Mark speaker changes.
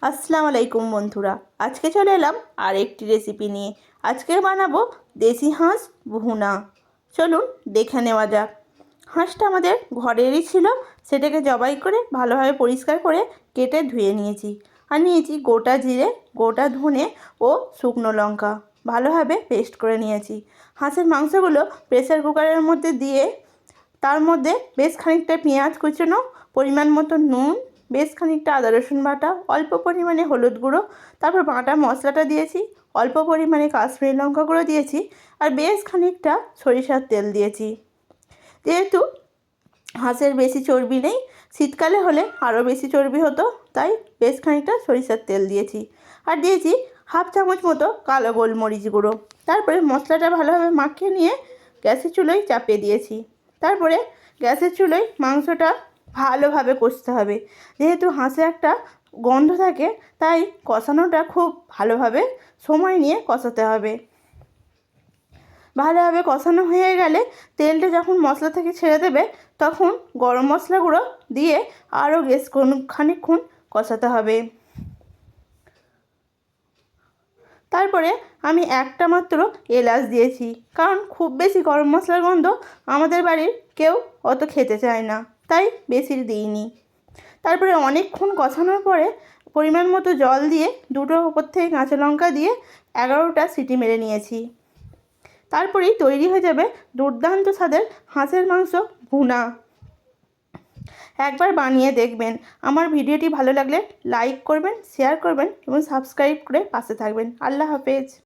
Speaker 1: আসসালামু আলাইকুম বন্ধুরা, আজকে চলে এলাম আর একটি রেসিপি নিয়ে। আজকে বানাবো দেশি হাঁস ভুনা। চলুন দেখে নেওয়া যাক। হাঁসটা আমাদের ঘরেরই ছিল, সেটাকে জবাই করে ভালোভাবে পরিষ্কার করে কেটে ধুয়ে নিয়েছি। আর নিয়েছি গোটা জিরে, গোটা ধনে ও শুকনো লঙ্কা, ভালোভাবে পেস্ট করে নিয়েছি। হাঁসের মাংসগুলো প্রেসার কুকারের মধ্যে দিয়ে তার মধ্যে বেশ খানিকটা পেঁয়াজ কুচনো, পরিমাণ মতো নুন, বেশ খানিকটা আদা রসুন বাটা, অল্প পরিমাণে হলুদ গুঁড়ো, তারপর বাটা মশলাটা দিয়েছি, অল্প পরিমাণে কাশ্মীরি লঙ্কা গুঁড়ো দিয়েছি, আর বেশ খানিকটা সরিষার তেল দিয়েছি। যেহেতু হাঁসের বেশি চর্বি নেই, শীতকালে হলে আরও বেশি চর্বি হতো, তাই বেশ খানিকটা সরিষার তেল দিয়েছি। আর দিয়েছি হাফ চামচ মতো কালো গোলমরিচ গুঁড়ো। তারপরে মশলাটা ভালোভাবে মাখিয়ে নিয়ে গ্যাসের চুলোয় চাপিয়ে দিয়েছি। তারপরে গ্যাসের চুলোয় মাংসটা ভালোভাবে কষতে হবে। যেহেতু হাঁসে একটা গন্ধ থাকে, তাই কষানোটা খুব ভালোভাবে সময় নিয়ে কষাতে হবে। ভালোভাবে কষানো হয়ে গেলে তেলটা যখন মশলা থেকে ছেড়ে দেবে, তখন গরম মশলা গুঁড়ো দিয়ে আরও বেশ খানিকক্ষণ কষাতে হবে। তারপরে আমি একটা মাত্র এলাচ দিয়েছি, কারণ খুব বেশি গরম মশলার গন্ধ আমাদের বাড়ির কেউ অত খেতে চায় না, তাই বেশি দিইনি। তারপরে অনেকক্ষণ কষানোর পরে পরিমাণ মতো জল দিয়ে দুটো ওপর থেকে কাঁচা লঙ্কা দিয়ে 11টা সিটি মেরে নিয়েছি। তারপরেই তৈরি হয়ে যাবে দুর্দান্ত স্বাদের হাঁসের মাংস ভুনা। একবার বানিয়ে দেখবেন। আমার ভিডিওটি ভালো লাগলে লাইক করবেন, শেয়ার করবেন এবং সাবস্ক্রাইব করে পাশে থাকবেন। আল্লাহ হাফেজ।